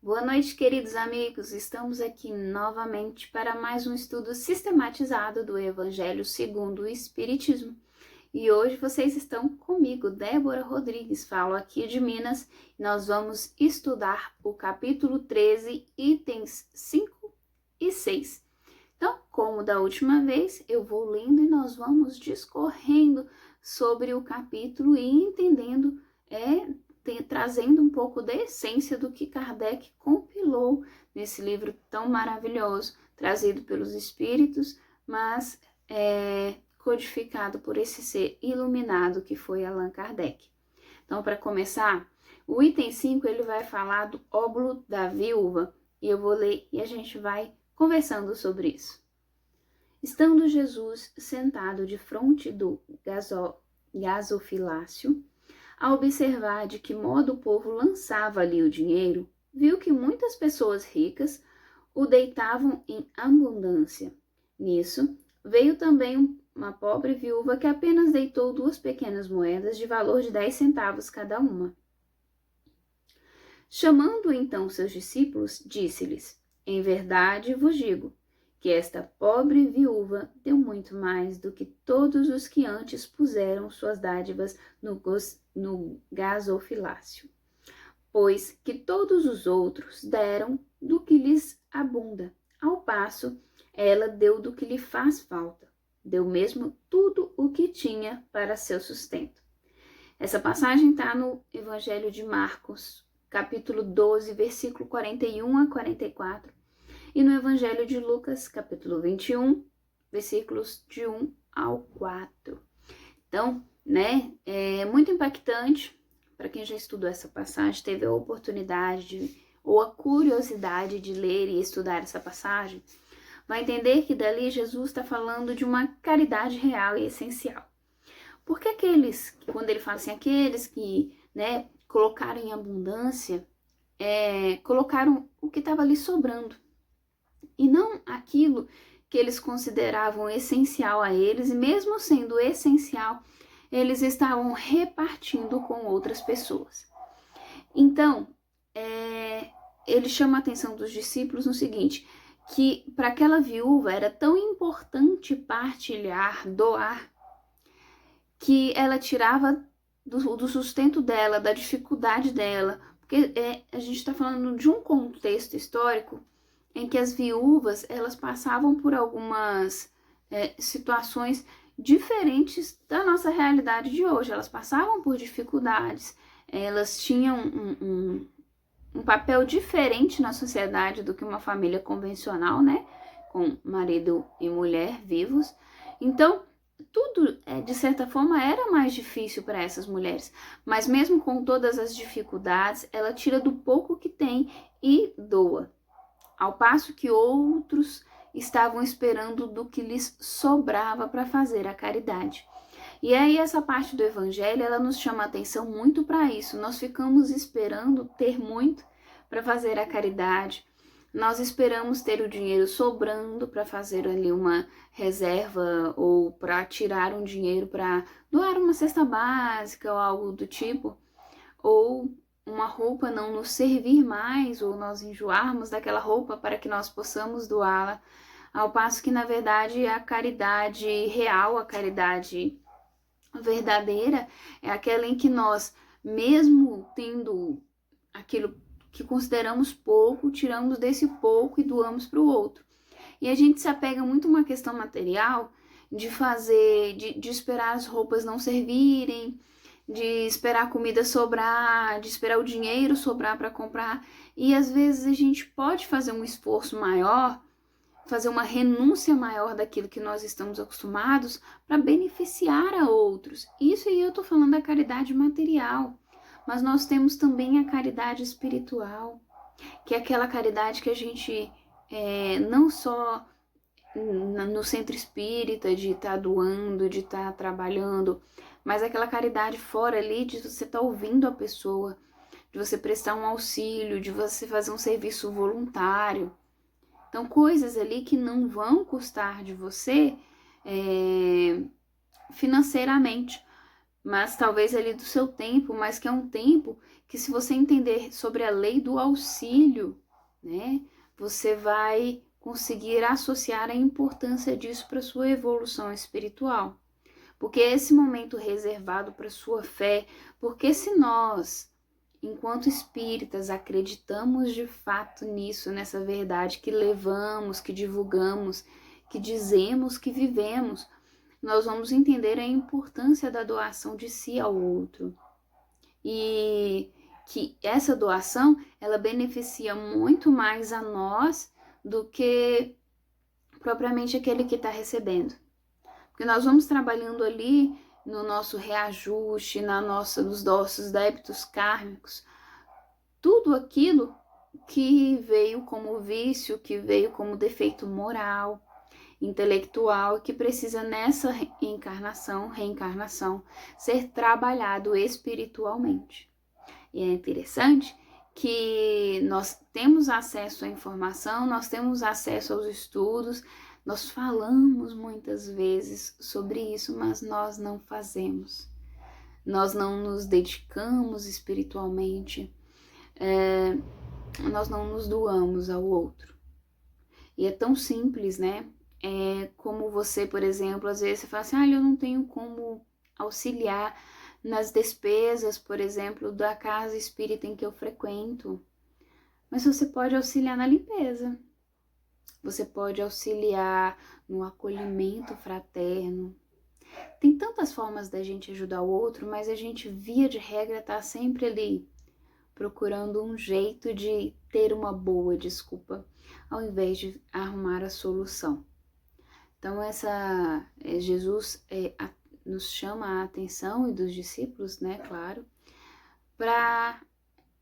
Boa noite, queridos amigos. Estamos aqui novamente para mais um estudo sistematizado do Evangelho segundo o Espiritismo. E hoje vocês estão comigo, Débora Rodrigues, falo aqui de Minas. Nós vamos estudar o capítulo 13, itens 5 e 6. Então, como da última vez, eu vou lendo e nós vamos discorrendo sobre o capítulo e entendendo, trazendo um pouco da essência do que Kardec compilou nesse livro tão maravilhoso, trazido pelos espíritos, mas codificado por esse ser iluminado que foi Allan Kardec. Então, para começar, o item 5 ele vai falar do óbolo da viúva, e eu vou ler e a gente vai conversando sobre isso. Estando Jesus sentado de frente do gasofilácio, a observar de que modo o povo lançava ali o dinheiro, viu que muitas pessoas ricas o deitavam em abundância. Nisso, veio também uma pobre viúva que apenas deitou 2 pequenas moedas de valor de 10 centavos cada uma. Chamando então seus discípulos, disse-lhes: Em verdade vos digo, que esta pobre viúva deu muito mais do que todos os que antes puseram suas dádivas no gasofilácio, pois que todos os outros deram do que lhes abunda, ao passo ela deu do que lhe faz falta, deu mesmo tudo o que tinha para seu sustento. Essa passagem está no Evangelho de Marcos, capítulo 12, versículo 41 a 44, e no Evangelho de Lucas, capítulo 21, versículos de 1 ao 4. Então, é muito impactante para quem já estudou essa passagem, teve a oportunidade ou a curiosidade de ler e estudar essa passagem, vai entender que dali Jesus está falando de uma caridade real e essencial. Porque quando ele fala assim, aqueles que colocaram em abundância, colocaram o que estava ali sobrando, e não aquilo que eles consideravam essencial a eles, e mesmo sendo essencial, eles estavam repartindo com outras pessoas. Então, ele chama a atenção dos discípulos no seguinte, que para aquela viúva era tão importante partilhar, doar, que ela tirava do sustento dela, da dificuldade dela, porque a gente está falando de um contexto histórico em que as viúvas elas passavam por algumas situações diferentes da nossa realidade de hoje. Elas passavam por dificuldades, elas tinham um papel diferente na sociedade do que uma família convencional, com marido e mulher vivos. Então, tudo, de certa forma, era mais difícil para essas mulheres. Mas mesmo com todas as dificuldades, ela tira do pouco que tem e doa. Ao passo que outros estavam esperando do que lhes sobrava para fazer a caridade. E aí essa parte do Evangelho, ela nos chama a atenção muito para isso. Nós ficamos esperando ter muito para fazer a caridade. Nós esperamos ter o dinheiro sobrando para fazer ali uma reserva ou para tirar um dinheiro para doar uma cesta básica ou algo do tipo. Ou uma roupa não nos servir mais, ou nós enjoarmos daquela roupa para que nós possamos doá-la, ao passo que, na verdade, a caridade real, a caridade verdadeira, é aquela em que nós, mesmo tendo aquilo que consideramos pouco, tiramos desse pouco e doamos para o outro. E a gente se apega muito a uma questão material, de esperar as roupas não servirem, de esperar a comida sobrar, de esperar o dinheiro sobrar para comprar. E às vezes a gente pode fazer um esforço maior, fazer uma renúncia maior daquilo que nós estamos acostumados para beneficiar a outros. Isso aí eu estou falando da caridade material, mas nós temos também a caridade espiritual, que é aquela caridade que a gente não só no centro espírita, de estar doando, de estar trabalhando, mas aquela caridade fora ali, de você estar ouvindo a pessoa, de você prestar um auxílio, de você fazer um serviço voluntário. Então, coisas ali que não vão custar de você financeiramente, mas talvez ali do seu tempo, mas que é um tempo que, se você entender sobre a lei do auxílio, né, você vai conseguir associar a importância disso para sua evolução espiritual. Porque esse momento reservado para sua fé, porque se nós, enquanto espíritas, acreditamos de fato nisso, nessa verdade que levamos, que divulgamos, que dizemos que vivemos, nós vamos entender a importância da doação de si ao outro. E que essa doação, ela beneficia muito mais a nós do que propriamente aquele que está recebendo. Porque nós vamos trabalhando ali no nosso reajuste, nos nossos débitos kármicos, tudo aquilo que veio como vício, que veio como defeito moral, intelectual, que precisa nessa reencarnação, ser trabalhado espiritualmente. E é interessante que nós temos acesso à informação, nós temos acesso aos estudos, nós falamos muitas vezes sobre isso, mas nós não fazemos. Nós não nos dedicamos espiritualmente, nós não nos doamos ao outro. E é tão simples, né? É como você, por exemplo, às vezes você fala assim, eu não tenho como auxiliar nas despesas, por exemplo, da casa espírita em que eu frequento. Mas você pode auxiliar na limpeza. Você pode auxiliar no acolhimento fraterno. Tem tantas formas da gente ajudar o outro, mas a gente, via de regra, tá sempre ali procurando um jeito de ter uma boa desculpa, ao invés de arrumar a solução. Então, Jesus nos chama a atenção, e dos discípulos, né, claro, para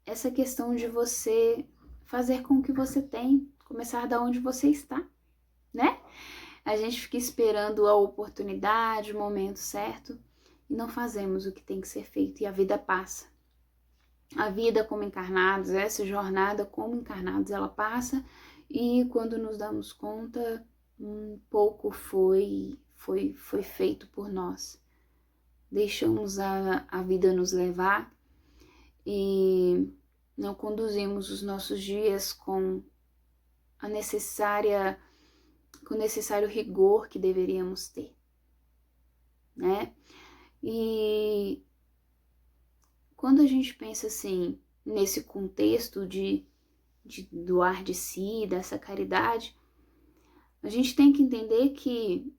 essa questão de você fazer com o que você tem, começar da onde você está, né? A gente fica esperando a oportunidade, o momento certo, e não fazemos o que tem que ser feito, e a vida passa. A vida como encarnados, essa jornada como encarnados, ela passa, e quando nos damos conta, pouco foi feito por nós. Deixamos a vida nos levar e não conduzimos os nossos dias com o necessário rigor que deveríamos ter, né? E quando a gente pensa assim, nesse contexto de doar de si, dessa caridade, a gente tem que entender que,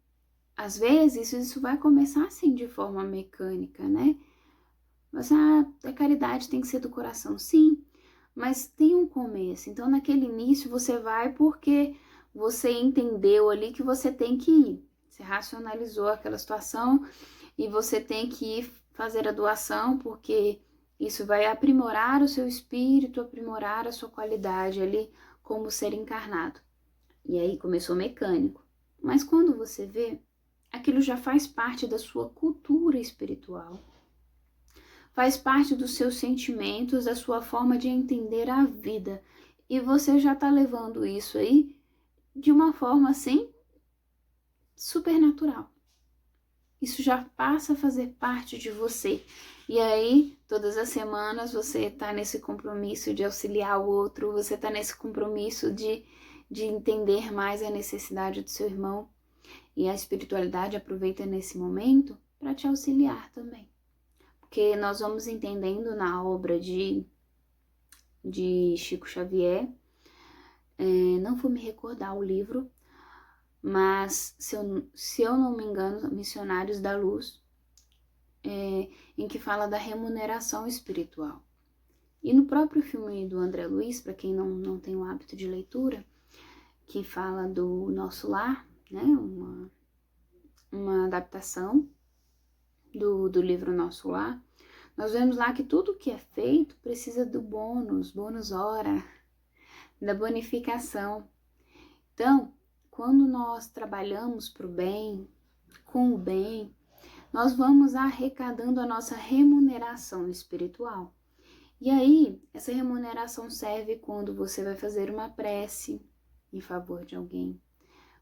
às vezes, isso vai começar assim de forma mecânica, né? Mas a caridade tem que ser do coração, sim, mas tem um começo. Então, naquele início, você vai porque você entendeu ali que você tem que ir. Você racionalizou aquela situação e você tem que ir fazer a doação, porque isso vai aprimorar o seu espírito, aprimorar a sua qualidade ali como ser encarnado. E aí começou mecânico. Mas quando você vê, aquilo já faz parte da sua cultura espiritual. Faz parte dos seus sentimentos, da sua forma de entender a vida. E você já está levando isso aí de uma forma assim, supernatural. Isso já passa a fazer parte de você. E aí, todas as semanas, você está nesse compromisso de auxiliar o outro, você está nesse compromisso de entender mais a necessidade do seu irmão. E a espiritualidade aproveita nesse momento para te auxiliar também. Porque nós vamos entendendo na obra de Chico Xavier, não vou me recordar o livro, mas se eu não me engano, Missionários da Luz, em que fala da remuneração espiritual. E no próprio filme do André Luiz, para quem não tem o hábito de leitura, que fala do Nosso Lar, né, uma adaptação do livro Nosso Lar, nós vemos lá que tudo que é feito precisa do bônus hora, da bonificação. Então, quando nós trabalhamos para o bem, com o bem, nós vamos arrecadando a nossa remuneração espiritual. E aí, essa remuneração serve quando você vai fazer uma prece em favor de alguém,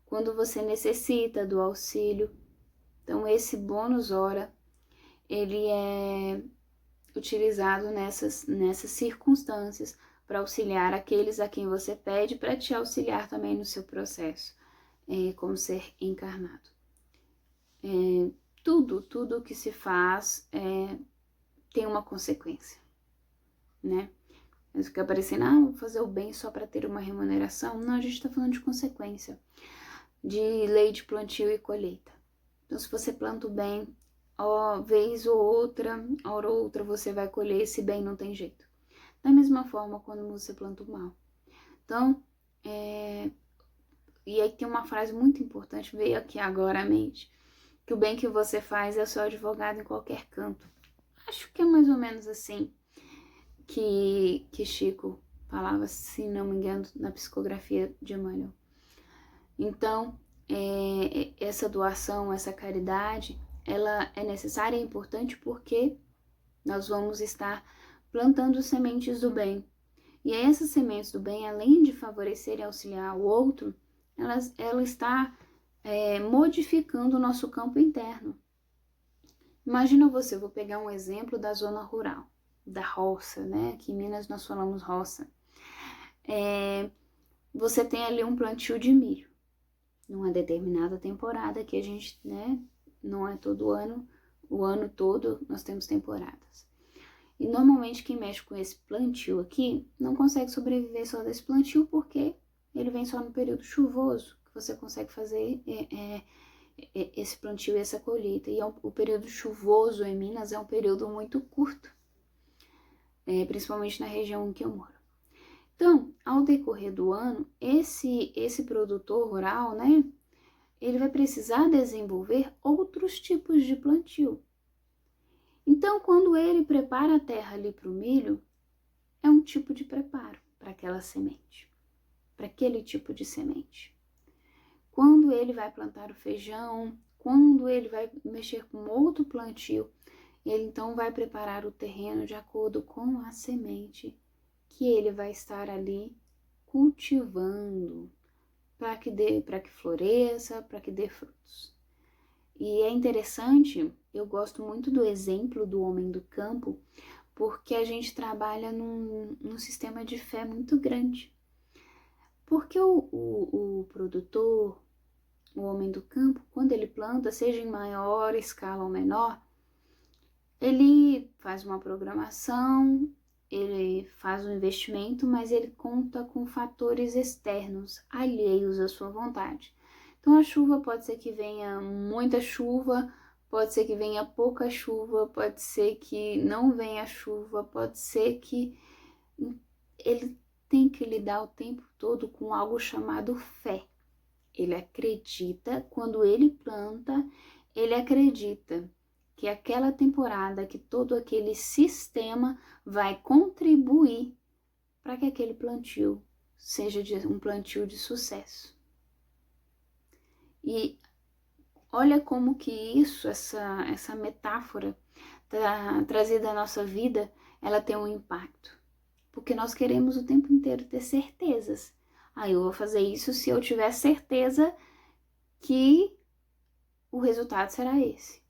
quando você necessita do auxílio. Então, esse bônus hora, ele é utilizado nessas circunstâncias para auxiliar aqueles a quem você pede, para te auxiliar também no seu processo como ser encarnado. Tudo que se faz tem uma consequência, né? Mas fica parecendo, vou fazer o bem só para ter uma remuneração. Não, a gente está falando de consequência, de lei de plantio e colheita. Então, se você planta o bem, vez ou outra, hora ou outra, você vai colher esse bem, não tem jeito. Da mesma forma, quando você planta o mal. Então, e aí tem uma frase muito importante, veio aqui agora à mente, que o bem que você faz é o seu advogado em qualquer canto. Acho que é mais ou menos assim que Chico falava, se não me engano, na psicografia de Emmanuel. Então, essa doação, essa caridade, ela é necessária e importante porque nós vamos estar plantando sementes do bem. E essas sementes do bem, além de favorecer e auxiliar o outro, ela está modificando o nosso campo interno. Imagina você, vou pegar um exemplo da zona rural, da roça, né? Aqui em Minas nós falamos roça. Você tem ali um plantio de milho, numa determinada temporada que a gente, né? Não é todo ano, o ano todo nós temos temporadas. E normalmente quem mexe com esse plantio aqui não consegue sobreviver só desse plantio porque ele vem só no período chuvoso que você consegue fazer esse plantio e essa colheita. E o período chuvoso em Minas é um período muito curto, principalmente na região em que eu moro. Então, ao decorrer do ano, esse produtor rural, né, ele vai precisar desenvolver outros tipos de plantio. Então, quando ele prepara a terra ali para o milho, é um tipo de preparo para aquela semente, para aquele tipo de semente. Quando ele vai plantar o feijão, quando ele vai mexer com outro plantio, ele então vai preparar o terreno de acordo com a semente que ele vai estar ali cultivando para que floresça, para que dê frutos. E é interessante, eu gosto muito do exemplo do homem do campo, porque a gente trabalha num sistema de fé muito grande. Porque o produtor, o homem do campo, quando ele planta, seja em maior escala ou menor, ele faz uma programação, ele faz um investimento, mas ele conta com fatores externos, alheios à sua vontade. Então a chuva pode ser que venha muita chuva, pode ser que venha pouca chuva, pode ser que não venha chuva, pode ser que ele tem que lidar o tempo todo com algo chamado fé. Ele acredita, quando ele planta, ele acredita que aquela temporada, que todo aquele sistema vai contribuir para que aquele plantio seja um plantio de sucesso. E olha como que isso, essa metáfora trazida à nossa vida, ela tem um impacto. Porque nós queremos o tempo inteiro ter certezas. Eu vou fazer isso se eu tiver certeza que o resultado será esse.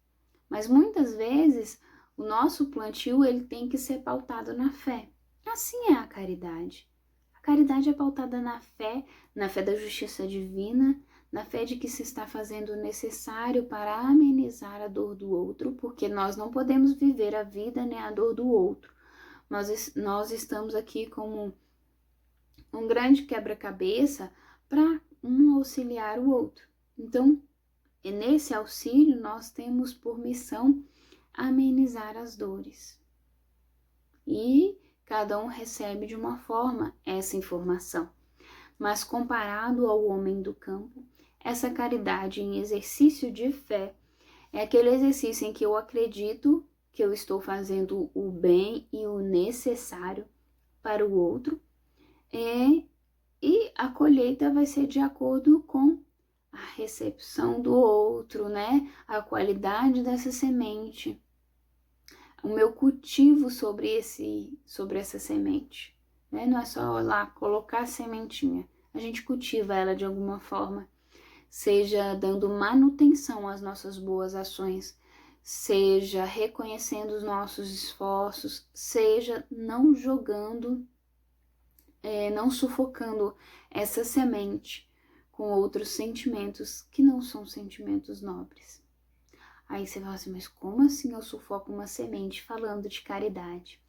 Mas muitas vezes o nosso plantio ele tem que ser pautado na fé. Assim é a caridade. A caridade é pautada na fé da justiça divina, na fé de que se está fazendo o necessário para amenizar a dor do outro, porque nós não podemos viver a vida nem a dor do outro. Nós estamos aqui como um grande quebra-cabeça para um auxiliar o outro. Então, nesse auxílio, nós temos por missão amenizar as dores. E cada um recebe de uma forma essa informação. Mas comparado ao homem do campo, essa caridade em exercício de fé é aquele exercício em que eu acredito que eu estou fazendo o bem e o necessário para o outro, e a colheita vai ser de acordo com a recepção do outro, né? A qualidade dessa semente, o meu cultivo sobre essa semente, né? Não é só lá colocar a sementinha, a gente cultiva ela de alguma forma, seja dando manutenção às nossas boas ações, seja reconhecendo os nossos esforços, seja não jogando, não sufocando essa semente com outros sentimentos que não são sentimentos nobres. Aí você fala assim, mas como assim eu sufoco uma semente falando de caridade?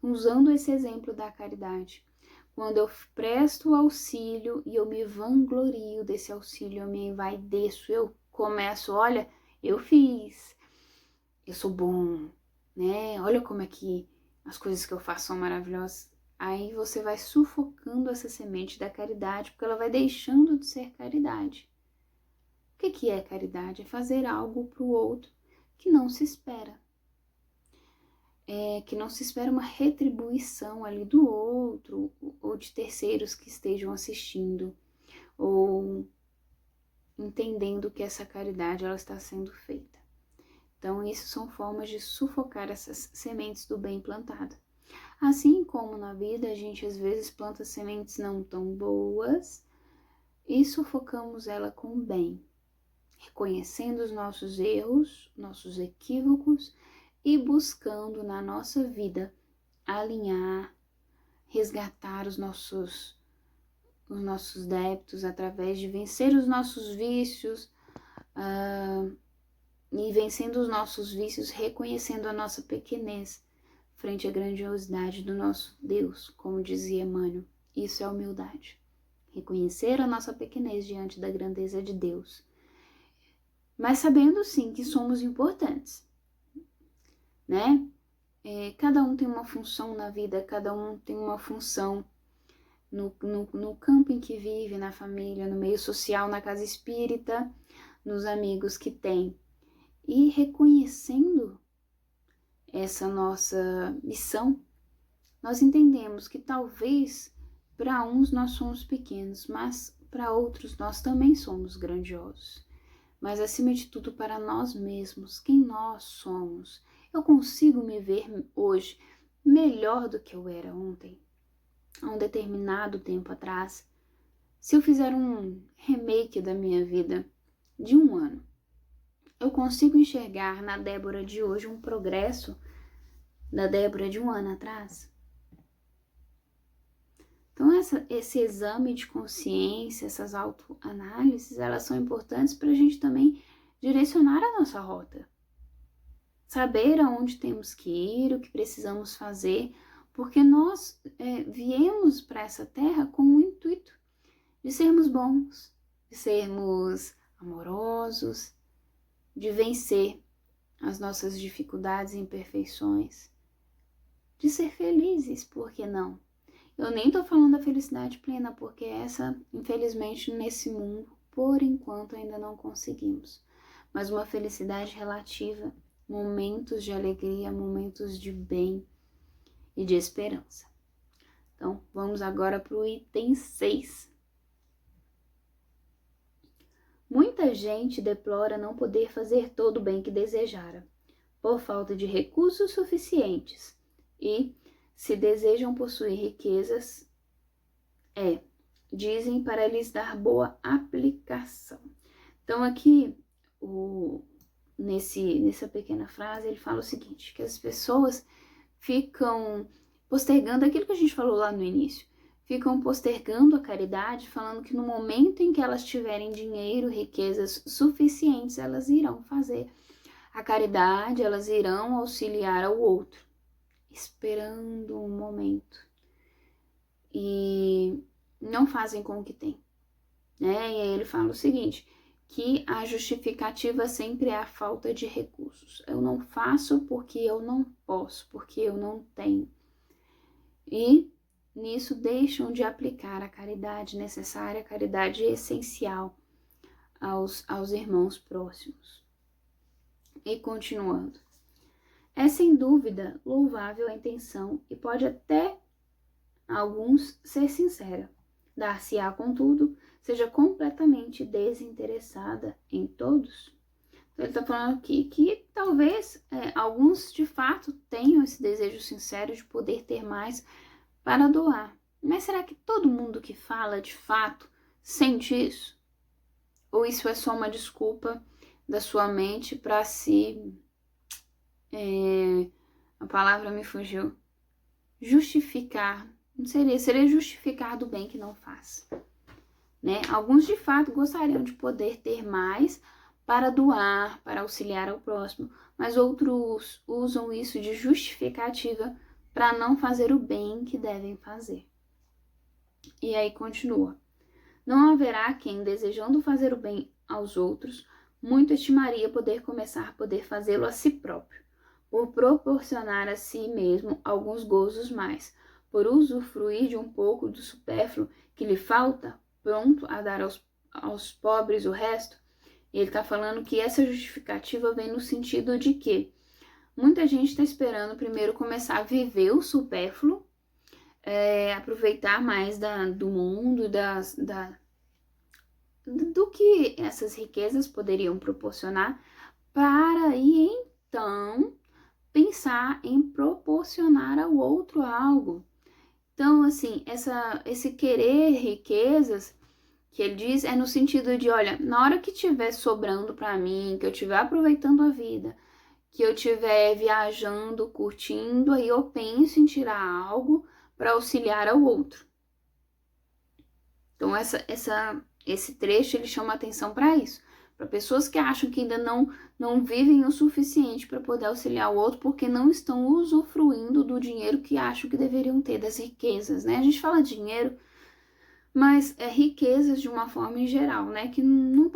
Usando esse exemplo da caridade, quando eu presto auxílio e eu me vanglorio desse auxílio, eu me envaideço, eu começo, olha, eu fiz, eu sou bom, né? Olha como é que as coisas que eu faço são maravilhosas. Aí você vai sufocando essa semente da caridade, porque ela vai deixando de ser caridade. O que é caridade? É fazer algo para o outro que não se espera. Que não se espera uma retribuição ali do outro, ou de terceiros que estejam assistindo, ou entendendo que essa caridade ela está sendo feita. Então, isso são formas de sufocar essas sementes do bem plantada. Assim como na vida, a gente às vezes planta sementes não tão boas e sufocamos ela com o bem, reconhecendo os nossos erros, nossos equívocos e buscando na nossa vida alinhar, resgatar os nossos débitos através de vencer os nossos vícios, e vencendo os nossos vícios, reconhecendo a nossa pequenez frente à grandiosidade do nosso Deus, como dizia Emmanuel. Isso é humildade. Reconhecer a nossa pequenez diante da grandeza de Deus. Mas sabendo sim que somos importantes, né? Cada um tem uma função na vida, cada um tem uma função no campo em que vive, na família, no meio social, na casa espírita, nos amigos que tem. E reconhecendo essa nossa missão, nós entendemos que talvez para uns nós somos pequenos, mas para outros nós também somos grandiosos. Mas acima de tudo para nós mesmos, quem nós somos. Eu consigo me ver hoje melhor do que eu era ontem, há um determinado tempo atrás. Se eu fizer um remake da minha vida de um ano, eu consigo enxergar na Débora de hoje um progresso da Débora de um ano atrás? Então, esse exame de consciência, essas autoanálises, elas são importantes para a gente também direcionar a nossa rota. Saber aonde temos que ir, o que precisamos fazer, porque nós viemos para essa terra com o intuito de sermos bons, de sermos amorosos, de vencer as nossas dificuldades e imperfeições, de ser felizes, por que não? Eu nem tô falando da felicidade plena, porque essa, infelizmente, nesse mundo, por enquanto, ainda não conseguimos. Mas uma felicidade relativa, momentos de alegria, momentos de bem e de esperança. Então, vamos agora para o item 6. Muita gente deplora não poder fazer todo o bem que desejara, por falta de recursos suficientes, e, se desejam possuir riquezas, dizem para lhes dar boa aplicação. Então aqui, nessa pequena frase, ele fala o seguinte, que as pessoas ficam postergando aquilo que a gente falou lá no início, ficam postergando a caridade, falando que no momento em que elas tiverem dinheiro, riquezas suficientes, elas irão fazer a caridade, elas irão auxiliar ao outro, esperando um momento. E não fazem com o que tem, né? E aí ele fala o seguinte, que a justificativa sempre é a falta de recursos. Eu não faço porque eu não posso, porque eu não tenho. E nisso deixam de aplicar a caridade necessária, a caridade essencial aos irmãos próximos. E continuando. É sem dúvida louvável a intenção e pode até alguns ser sincera. Dar-se-á, contudo, seja completamente desinteressada em todos. Então, ele está falando aqui que talvez alguns de fato tenham esse desejo sincero de poder ter mais para doar. Mas será que todo mundo que fala de fato sente isso? Ou isso é só uma desculpa da sua mente para se a palavra me fugiu, justificar, não seria justificar do bem que não faz, né? Alguns de fato gostariam de poder ter mais para doar, para auxiliar ao próximo, mas outros usam isso de justificativa para não fazer o bem que devem fazer. E aí continua. Não haverá quem, desejando fazer o bem aos outros, muito estimaria poder começar a poder fazê-lo a si próprio, por proporcionar a si mesmo alguns gozos mais, por usufruir de um pouco do supérfluo que lhe falta, pronto a dar aos pobres o resto. E ele está falando que essa justificativa vem no sentido de que muita gente está esperando primeiro começar a viver o supérfluo, aproveitar mais do mundo, do que essas riquezas poderiam proporcionar, para aí então pensar em proporcionar ao outro algo. Então, assim, esse querer riquezas que ele diz é no sentido de, olha, na hora que estiver sobrando para mim, que eu estiver aproveitando a vida, que eu estiver viajando, curtindo, aí eu penso em tirar algo para auxiliar ao outro. Então, esse trecho ele chama atenção para isso, para pessoas que acham que ainda não vivem o suficiente para poder auxiliar o outro, porque não estão usufruindo do dinheiro que acham que deveriam ter, das riquezas, né? A gente fala dinheiro, mas é riquezas de uma forma em geral, né? Que não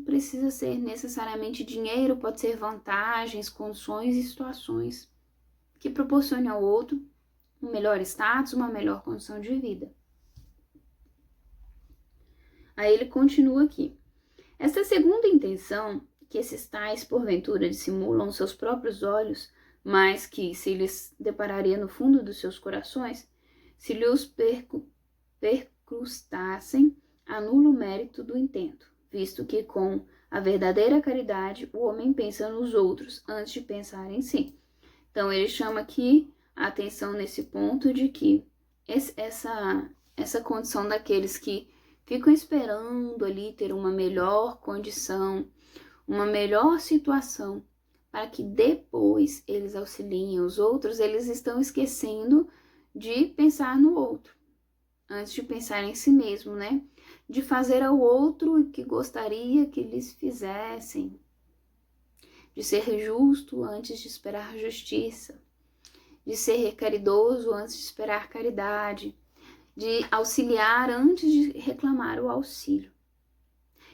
precisa ser necessariamente dinheiro, pode ser vantagens, condições e situações que proporcionem ao outro um melhor status, uma melhor condição de vida. Aí ele continua aqui. Esta segunda intenção, que esses tais porventura dissimulam seus próprios olhos, mas que se lhes depararia no fundo dos seus corações, se lhes percrustassem, anula o mérito do intento, visto que com a verdadeira caridade o homem pensa nos outros antes de pensar em si. Então ele chama aqui a atenção nesse ponto de que essa condição daqueles que ficam esperando ali ter uma melhor condição, uma melhor situação, para que depois eles auxiliem os outros, eles estão esquecendo de pensar no outro, antes de pensar em si mesmo, né? De fazer ao outro o que gostaria que lhes fizessem, de ser justo antes de esperar justiça, de ser caridoso antes de esperar caridade, de auxiliar antes de reclamar o auxílio.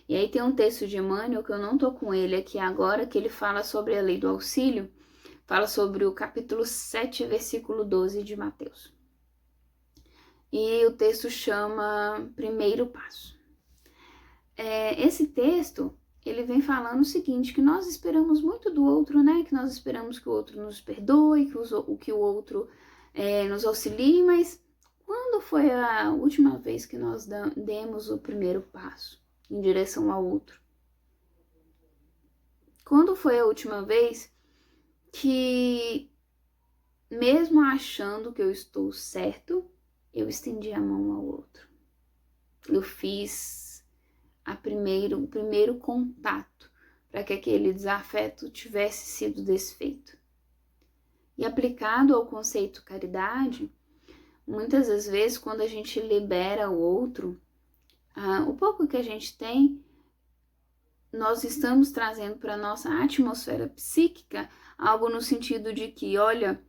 E aí tem um texto de Emmanuel, que eu não tô com ele aqui agora, que ele fala sobre a lei do auxílio, fala sobre o capítulo 7, versículo 12 de Mateus. E o texto chama Primeiro Passo. Esse texto, ele vem falando o seguinte, que nós esperamos muito do outro, né? Que nós esperamos que o outro nos perdoe, que o outro nos auxilie, mas quando foi a última vez que nós demos o primeiro passo em direção ao outro? Quando foi a última vez que, mesmo achando que eu estou certo, eu estendi a mão ao outro? Eu fiz o primeiro contato para que aquele desafeto tivesse sido desfeito. E aplicado ao conceito caridade, muitas das vezes, quando a gente libera o outro, o pouco que a gente tem, nós estamos trazendo para a nossa atmosfera psíquica algo no sentido de que, olha,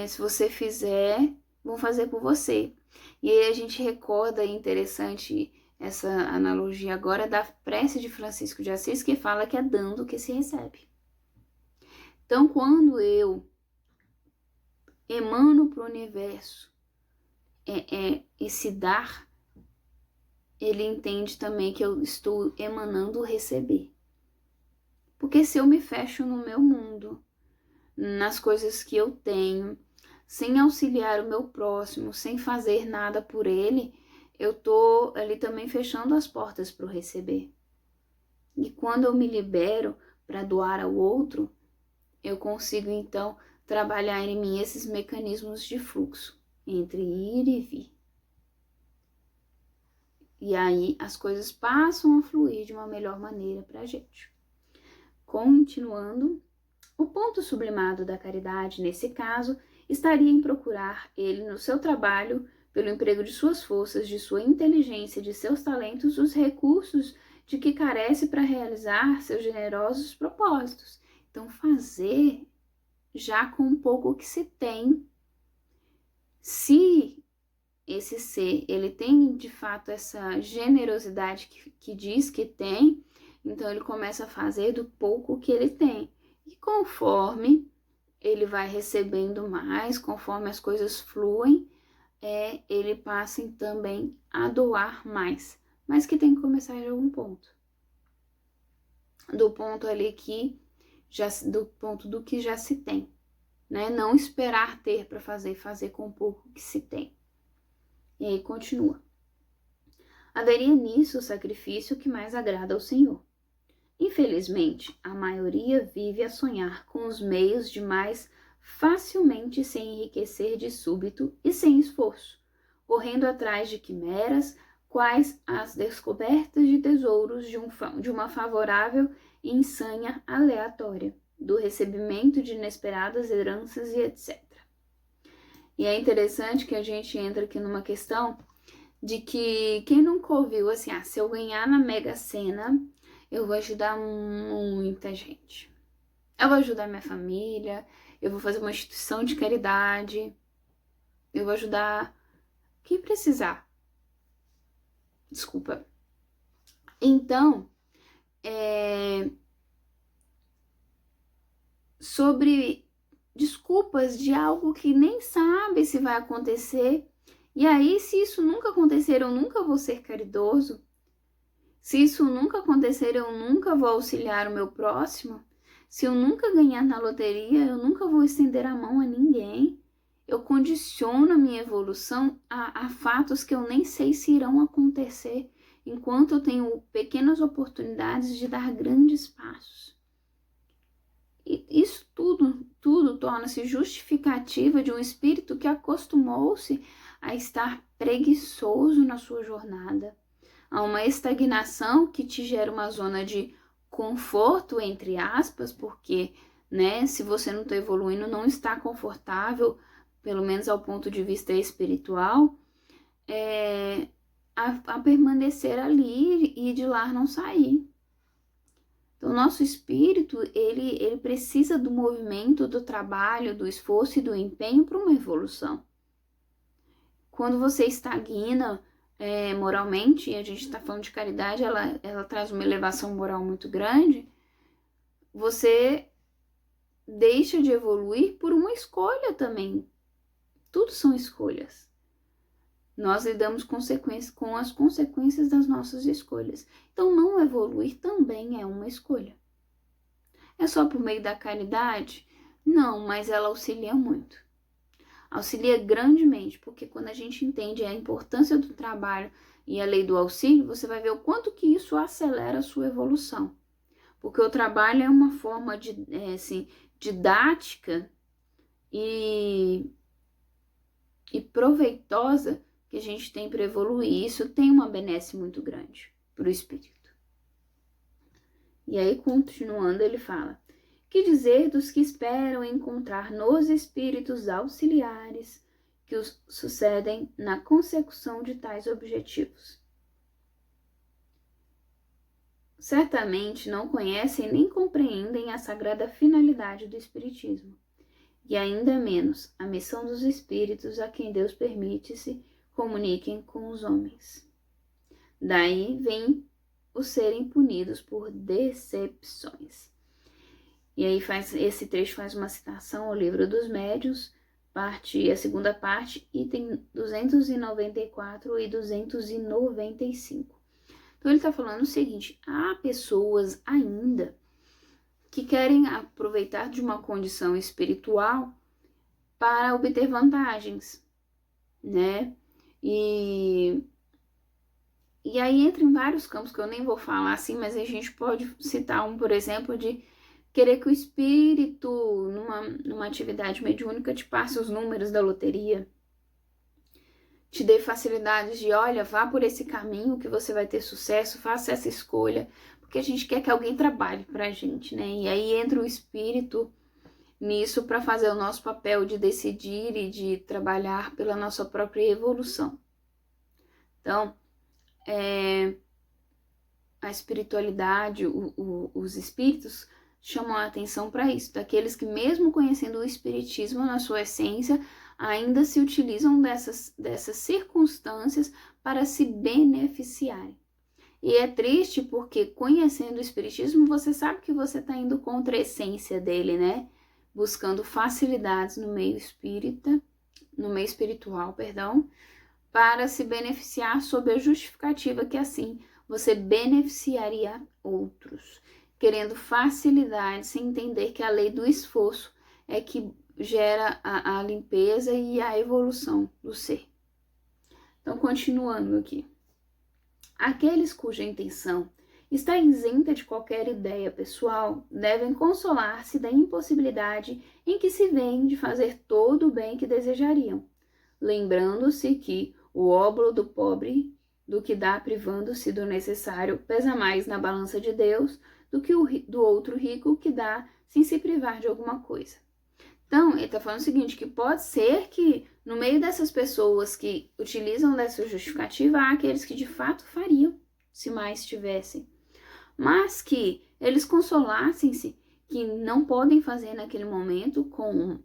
se você fizer, vão fazer por você. E aí a gente recorda, interessante essa analogia agora, da prece de Francisco de Assis, que fala que é dando que se recebe. Então, quando eu emano para o universo esse dar, ele entende também que eu estou emanando o receber. Porque se eu me fecho no meu mundo, nas coisas que eu tenho, sem auxiliar o meu próximo, sem fazer nada por ele, eu tô ali também fechando as portas para o receber. E quando eu me libero para doar ao outro, eu consigo então trabalhar em mim esses mecanismos de fluxo entre ir e vir. E aí as coisas passam a fluir de uma melhor maneira para a gente. Continuando, O ponto sublimado da caridade, nesse caso, estaria em procurar ele no seu trabalho, pelo emprego de suas forças, de sua inteligência, de seus talentos, os recursos de que carece para realizar seus generosos propósitos. Então, fazer já com um pouco que se tem. Se esse ser, ele tem de fato essa generosidade que diz que tem, então ele começa a fazer do pouco que ele tem. E conforme ele vai recebendo mais, conforme as coisas fluem, ele passa também a doar mais. Mas que tem que começar de algum ponto. Do ponto ali do ponto do que já se tem. Né? Não esperar ter para fazer com o pouco que se tem. E aí continua. Haveria nisso o sacrifício que mais agrada ao Senhor. Infelizmente, a maioria vive a sonhar com os meios de mais facilmente se enriquecer de súbito e sem esforço, correndo atrás de quimeras, quais as descobertas de tesouros de uma favorável e insânia aleatória, do recebimento de inesperadas heranças e etc. E é interessante que a gente entra aqui numa questão de que quem nunca ouviu assim, se eu ganhar na Mega Sena, eu vou ajudar muita gente. Eu vou ajudar minha família, eu vou fazer uma instituição de caridade, eu vou ajudar quem precisar. Desculpa. Então, sobre desculpas de algo que nem sabe se vai acontecer. E aí, se isso nunca acontecer, eu nunca vou ser caridoso. Se isso nunca acontecer, eu nunca vou auxiliar o meu próximo. Se eu nunca ganhar na loteria, eu nunca vou estender a mão a ninguém. Eu condiciono a minha evolução a fatos que eu nem sei se irão acontecer, enquanto eu tenho pequenas oportunidades de dar grandes passos. E isso tudo torna-se justificativa de um espírito que acostumou-se a estar preguiçoso na sua jornada. Há uma estagnação que te gera uma zona de conforto, entre aspas, porque, né, se você não está evoluindo, não está confortável, pelo menos ao ponto de vista espiritual, a permanecer ali e de lá não sair. Então, o nosso espírito, ele precisa do movimento, do trabalho, do esforço e do empenho para uma evolução. Quando você estagna moralmente, e a gente está falando de caridade, ela traz uma elevação moral muito grande, você deixa de evoluir por uma escolha também. Tudo são escolhas. Nós lidamos com as consequências das nossas escolhas. Então, não evoluir também é uma escolha. É só por meio da caridade? Não, mas ela auxilia muito. Auxilia grandemente, porque quando a gente entende a importância do trabalho e a lei do auxílio, você vai ver o quanto que isso acelera a sua evolução. Porque o trabalho é uma forma didática e proveitosa que a gente tem para evoluir. Isso tem uma benesse muito grande para o espírito. E aí, continuando, ele fala: que dizer dos que esperam encontrar nos espíritos auxiliares que os sucedem na consecução de tais objetivos? Certamente não conhecem nem compreendem a sagrada finalidade do espiritismo, e ainda menos a missão dos espíritos a quem Deus permite-se comuniquem com os homens. Daí vem os serem punidos por decepções. E aí esse trecho faz uma citação ao Livro dos Médiuns, a segunda parte, item 294 e 295. Então ele está falando o seguinte: há pessoas ainda que querem aproveitar de uma condição espiritual para obter vantagens, né? E aí entra em vários campos que eu nem vou falar assim, mas a gente pode citar por exemplo, de querer que o espírito, numa atividade mediúnica, te passe os números da loteria, te dê facilidades de, olha, vá por esse caminho que você vai ter sucesso, faça essa escolha, porque a gente quer que alguém trabalhe pra gente, né? E aí entra o espírito nisso para fazer o nosso papel de decidir e de trabalhar pela nossa própria evolução. Então, a espiritualidade, os espíritos chamam a atenção para isso, daqueles que mesmo conhecendo o espiritismo na sua essência, ainda se utilizam dessas circunstâncias para se beneficiarem. E é triste porque conhecendo o espiritismo, você sabe que você está indo contra a essência dele, né? Buscando facilidades no meio espiritual, para se beneficiar sob a justificativa que assim você beneficiaria outros, querendo facilidade, sem entender que a lei do esforço é que gera a limpeza e a evolução do ser. Então, continuando aqui. Aqueles cuja intenção está isenta de qualquer ideia pessoal devem consolar-se da impossibilidade em que se veem de fazer todo o bem que desejariam, lembrando-se que o óbolo do pobre, do que dá privando-se do necessário, pesa mais na balança de Deus do que o do outro rico que dá sem se privar de alguma coisa. Então, ele está falando o seguinte, que pode ser que no meio dessas pessoas que utilizam dessa justificativa, há aqueles que de fato fariam, se mais tivessem, mas que eles consolassem-se que não podem fazer naquele momento com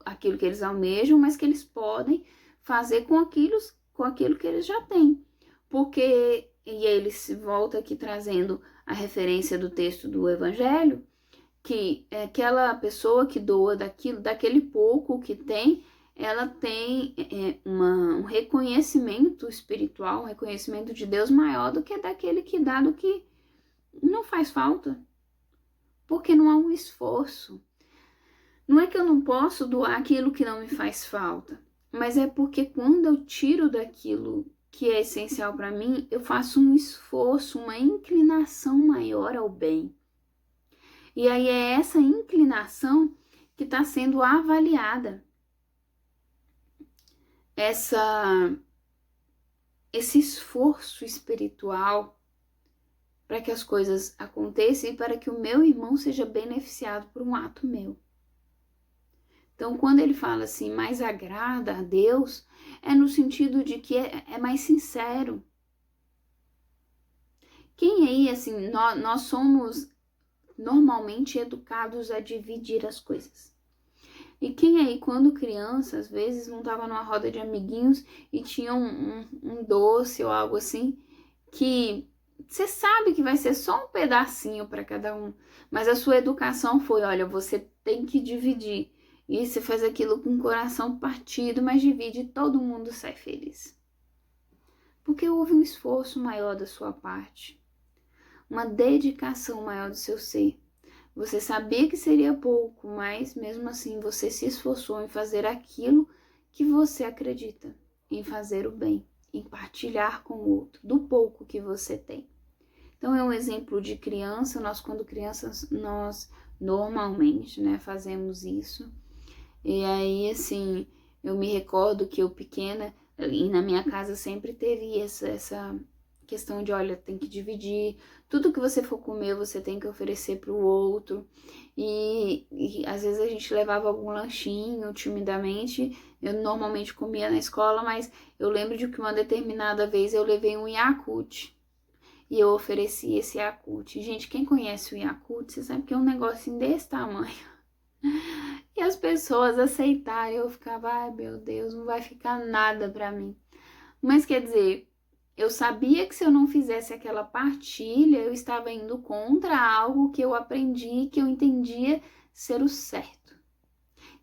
aquilo que eles almejam, mas que eles podem fazer com aquilo que eles já têm. Porque, e ele se volta aqui trazendo a referência do texto do Evangelho, que aquela pessoa que doa daquele pouco que tem, ela tem um reconhecimento espiritual, um reconhecimento de Deus maior do que daquele que dá do que não faz falta. Porque não há um esforço. Não é que eu não posso doar aquilo que não me faz falta, mas é porque quando eu tiro daquilo que é essencial para mim, eu faço um esforço, uma inclinação maior ao bem. E aí é essa inclinação que está sendo avaliada. Esse esforço espiritual para que as coisas aconteçam e para que o meu irmão seja beneficiado por um ato meu. Então, quando ele fala assim, mais agrada a Deus, é no sentido de que é mais sincero. Quem aí, assim, nós somos normalmente educados a dividir as coisas. E quem aí, quando criança, às vezes não estava numa roda de amiguinhos e tinha um doce ou algo assim, que você sabe que vai ser só um pedacinho para cada um, mas a sua educação foi, olha, você tem que dividir. E você faz aquilo com o coração partido, mas divide e todo mundo sai feliz. Porque houve um esforço maior da sua parte, uma dedicação maior do seu ser. Você sabia que seria pouco, mas mesmo assim você se esforçou em fazer aquilo que você acredita, em fazer o bem, em partilhar com o outro, do pouco que você tem. Então é um exemplo de criança, quando crianças, nós normalmente, fazemos isso. E aí, assim, eu me recordo que eu pequena, e na minha casa sempre teve essa questão de, olha, tem que dividir, tudo que você for comer, você tem que oferecer para o outro. E às vezes a gente levava algum lanchinho, timidamente, eu normalmente comia na escola, mas eu lembro de que uma determinada vez eu levei um Yakult. E eu ofereci esse Yakult. Gente, quem conhece o Yakult, você sabe que é um negocinho desse tamanho. E as pessoas aceitaram, eu ficava, ai meu Deus, não vai ficar nada pra mim. Mas quer dizer, eu sabia que se eu não fizesse aquela partilha, eu estava indo contra algo que eu aprendi, que eu entendia ser o certo.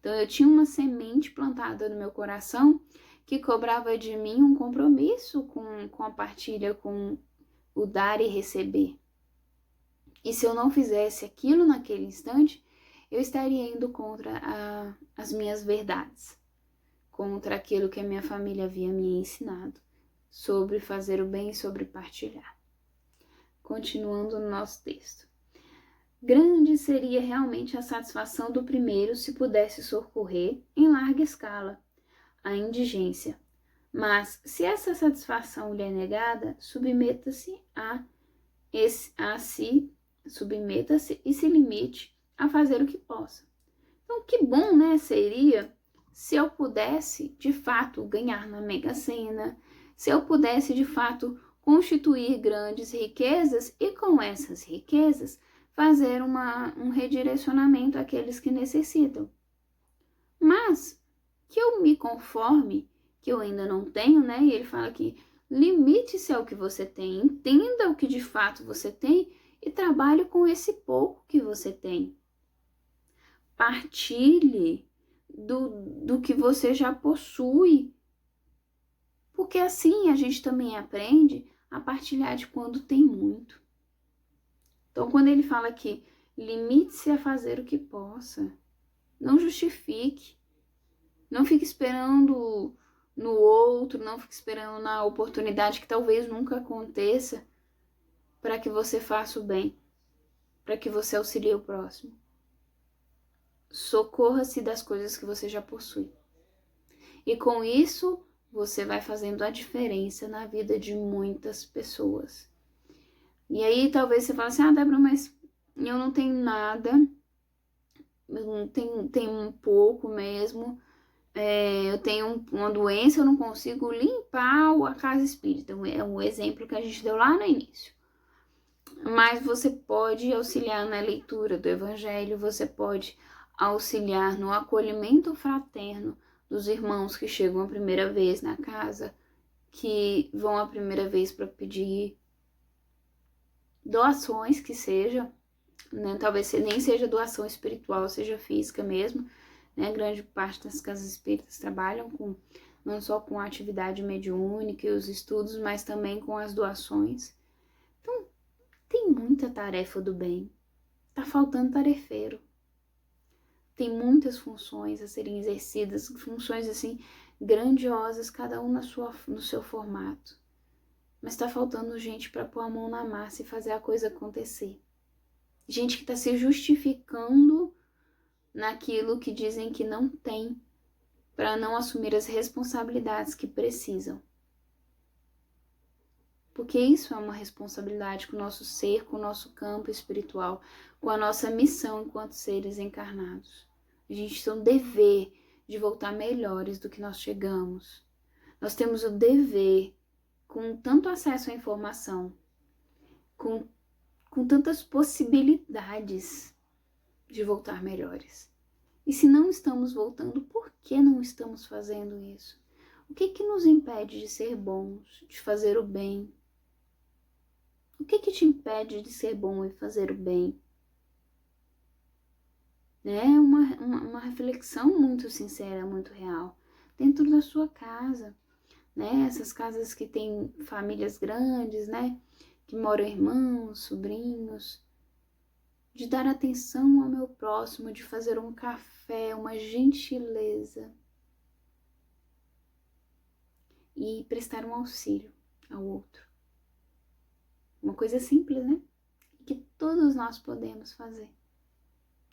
Então eu tinha uma semente plantada no meu coração que cobrava de mim um compromisso com a partilha, com o dar e receber. E se eu não fizesse aquilo naquele instante, eu estaria indo contra as minhas verdades, contra aquilo que a minha família havia me ensinado, sobre fazer o bem e sobre partilhar. Continuando no nosso texto. Grande seria realmente a satisfação do primeiro se pudesse socorrer, em larga escala, a indigência. Mas, se essa satisfação lhe é negada, submeta-se a si submeta-se e se limite a fazer o que possa. Então, que bom, né, seria se eu pudesse, de fato, ganhar na Mega Sena, se eu pudesse, de fato, constituir grandes riquezas e, com essas riquezas, fazer um redirecionamento àqueles que necessitam. Mas que eu me conforme, que eu ainda não tenho, né? E ele fala que limite-se ao que você tem, entenda o que de fato você tem e trabalhe com esse pouco que você tem. Partilhe do que você já possui, porque assim a gente também aprende a partilhar de quando tem muito. Então, quando ele fala que limite-se a fazer o que possa, não justifique, não fique esperando no outro, não fique esperando na oportunidade que talvez nunca aconteça para que você faça o bem, para que você auxilie o próximo. Socorra-se das coisas que você já possui. E com isso, você vai fazendo a diferença na vida de muitas pessoas. E aí talvez você fale assim, Débora, mas eu não tenho nada, eu não tenho um pouco mesmo, eu tenho uma doença, eu não consigo limpar a casa espírita. É um exemplo que a gente deu lá no início. Mas você pode auxiliar na leitura do Evangelho, você pode auxiliar no acolhimento fraterno dos irmãos que chegam a primeira vez na casa, que vão a primeira vez para pedir doações, que seja, né? Talvez nem seja doação espiritual, seja física mesmo, né? Grande parte das casas espíritas trabalham não só com a atividade mediúnica e os estudos, mas também com as doações. Então, tem muita tarefa do bem, tá faltando tarefeiro. Tem muitas funções a serem exercidas, funções assim grandiosas, cada um no seu formato. Mas tá faltando gente para pôr a mão na massa e fazer a coisa acontecer. Gente que está se justificando naquilo que dizem que não tem, para não assumir as responsabilidades que precisam. Porque isso é uma responsabilidade com o nosso ser, com o nosso campo espiritual, com a nossa missão enquanto seres encarnados. A gente tem o dever de voltar melhores do que nós chegamos. Nós temos o dever, com tanto acesso à informação, com tantas possibilidades de voltar melhores. E se não estamos voltando, por que não estamos fazendo isso? O que nos impede de ser bons, de fazer o bem? O que te impede de ser bom e fazer o bem? É uma reflexão muito sincera, muito real, dentro da sua casa, né? Essas casas que têm famílias grandes, né? Que moram irmãos, sobrinhos, de dar atenção ao meu próximo, de fazer um café, uma gentileza e prestar um auxílio ao outro. Uma coisa simples, né? Que todos nós podemos fazer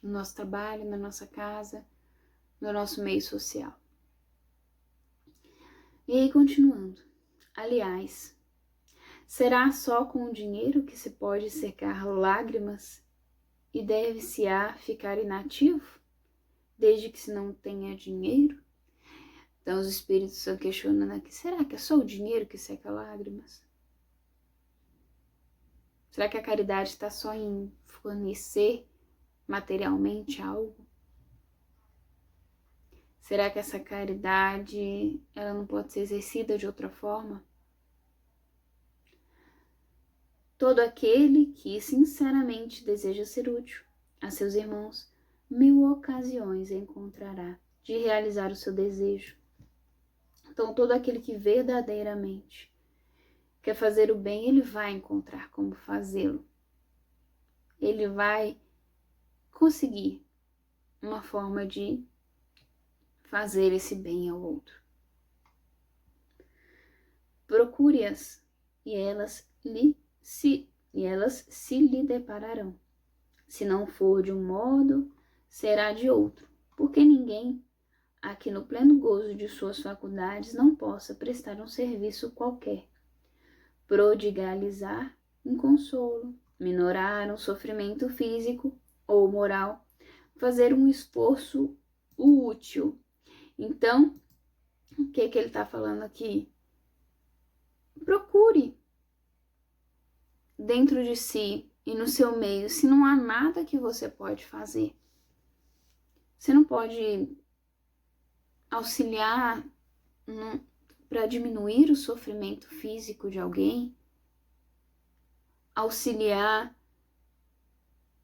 no nosso trabalho, na nossa casa, no nosso meio social. E aí, continuando. Aliás, será só com o dinheiro que se pode secar lágrimas e deve-se-á ficar inativo, desde que se não tenha dinheiro? Então os espíritos estão questionando aqui, será que é só o dinheiro que seca lágrimas? Será que a caridade está só em fornecer materialmente algo? Será que essa caridade ela não pode ser exercida de outra forma? Todo aquele que sinceramente deseja ser útil a seus irmãos, 1000 ocasiões encontrará de realizar o seu desejo. Então, todo aquele que verdadeiramente quer fazer o bem, ele vai encontrar como fazê-lo. Ele vai conseguir uma forma de fazer esse bem ao outro. Procure-as e elas se lhe depararão. Se não for de um modo, será de outro, porque ninguém, aqui no pleno gozo de suas faculdades, não possa prestar um serviço qualquer, prodigalizar um consolo, minorar um sofrimento físico ou moral, fazer um esforço útil. Então, o que ele está falando aqui? Procure dentro de si e no seu meio, se não há nada que você pode fazer. Você não pode auxiliar para diminuir o sofrimento físico de alguém, auxiliar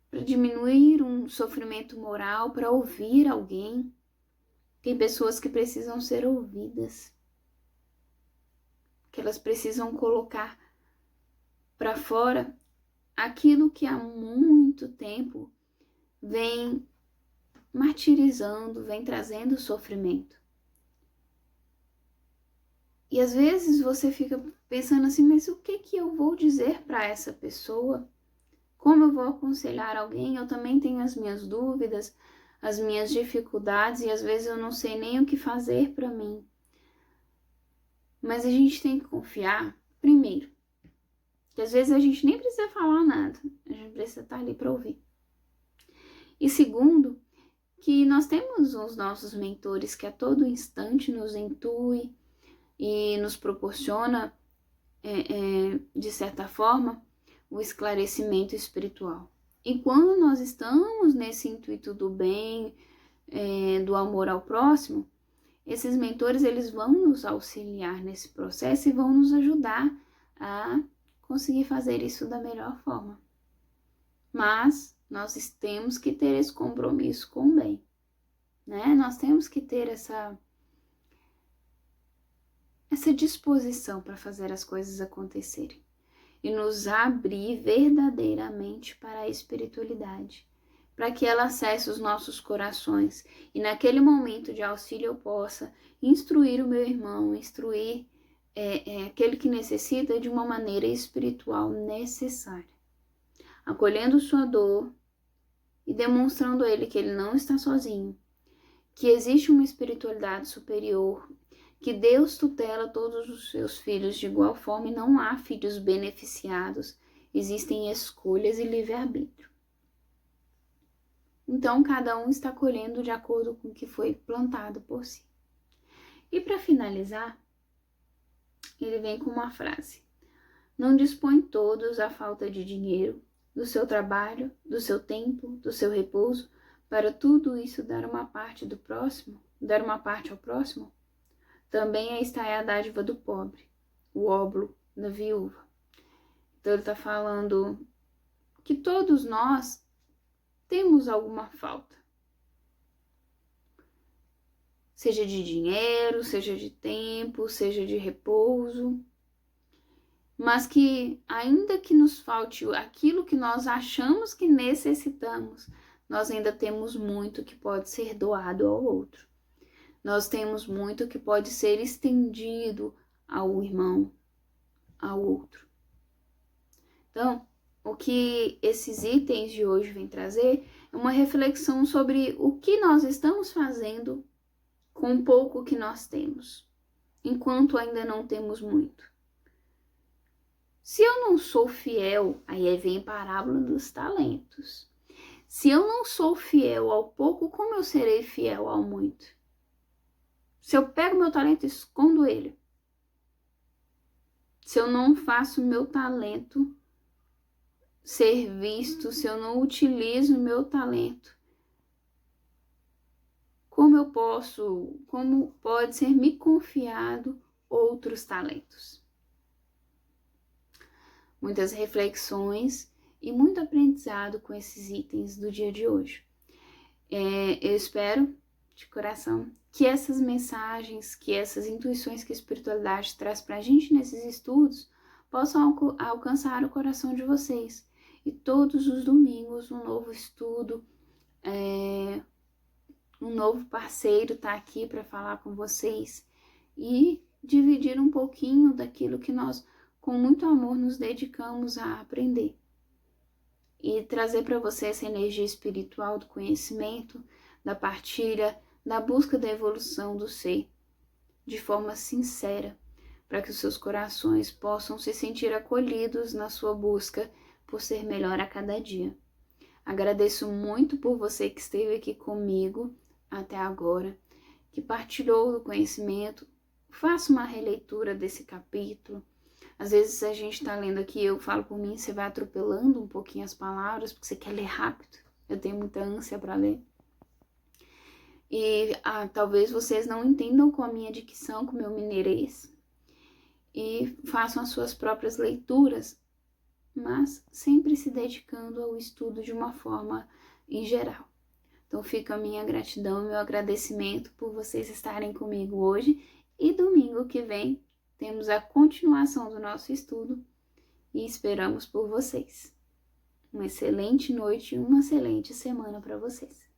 para diminuir um sofrimento moral, para ouvir alguém. Tem pessoas que precisam ser ouvidas, que elas precisam colocar para fora aquilo que há muito tempo vem martirizando, vem trazendo sofrimento. E às vezes você fica pensando assim, mas o que eu vou dizer para essa pessoa? Como eu vou aconselhar alguém? Eu também tenho as minhas dúvidas, as minhas dificuldades, e às vezes eu não sei nem o que fazer para mim. Mas a gente tem que confiar, primeiro, que às vezes a gente nem precisa falar nada, a gente precisa estar ali para ouvir. E segundo, que nós temos os nossos mentores que a todo instante nos intui e nos proporciona, de certa forma, o esclarecimento espiritual. E quando nós estamos nesse intuito do bem, do amor ao próximo, esses mentores eles vão nos auxiliar nesse processo e vão nos ajudar a conseguir fazer isso da melhor forma. Mas nós temos que ter esse compromisso com o bem, né? Nós temos que ter essa disposição para fazer as coisas acontecerem e nos abrir verdadeiramente para a espiritualidade, para que ela acesse os nossos corações e naquele momento de auxílio eu possa instruir o meu irmão, instruir aquele que necessita de uma maneira espiritual necessária, acolhendo sua dor e demonstrando a ele que ele não está sozinho, que existe uma espiritualidade superior, que Deus tutela todos os seus filhos de igual forma e não há filhos beneficiados, existem escolhas e livre-arbítrio. Então, cada um está colhendo de acordo com o que foi plantado por si. E para finalizar, ele vem com uma frase: não dispõem todos a falta de dinheiro, do seu trabalho, do seu tempo, do seu repouso, para tudo isso dar uma parte ao próximo? Também aí está a dádiva do pobre, o óbolo da viúva. Então ele está falando que todos nós temos alguma falta. Seja de dinheiro, seja de tempo, seja de repouso. Mas que ainda que nos falte aquilo que nós achamos que necessitamos, nós ainda temos muito que pode ser doado ao outro. Nós temos muito que pode ser estendido ao irmão, ao outro. Então, o que esses itens de hoje vêm trazer é uma reflexão sobre o que nós estamos fazendo com o pouco que nós temos, enquanto ainda não temos muito. Se eu não sou fiel, aí vem a parábola dos talentos. Se eu não sou fiel ao pouco, como eu serei fiel ao muito? Se eu pego meu talento e escondo ele, se eu não faço meu talento ser visto, se eu não utilizo meu talento, como pode ser me confiado outros talentos? Muitas reflexões e muito aprendizado com esses itens do dia de hoje. Eu espero de coração que essas mensagens, que essas intuições que a espiritualidade traz para a gente nesses estudos possam alcançar o coração de vocês. E todos os domingos um novo estudo, um novo parceiro está aqui para falar com vocês e dividir um pouquinho daquilo que nós, com muito amor, nos dedicamos a aprender. E trazer para você essa energia espiritual do conhecimento, da partilha, da busca da evolução do ser, de forma sincera, para que os seus corações possam se sentir acolhidos na sua busca por ser melhor a cada dia. Agradeço muito por você que esteve aqui comigo até agora, que partilhou do conhecimento. Faça uma releitura desse capítulo. Às vezes a gente está lendo aqui, eu falo por mim, você vai atropelando um pouquinho as palavras, porque você quer ler rápido. Eu tenho muita ânsia para ler. E talvez vocês não entendam com a minha dicção, com o meu mineirês, e façam as suas próprias leituras, mas sempre se dedicando ao estudo de uma forma em geral. Então fica a minha gratidão e meu agradecimento por vocês estarem comigo hoje, e domingo que vem temos a continuação do nosso estudo e esperamos por vocês. Uma excelente noite e uma excelente semana para vocês.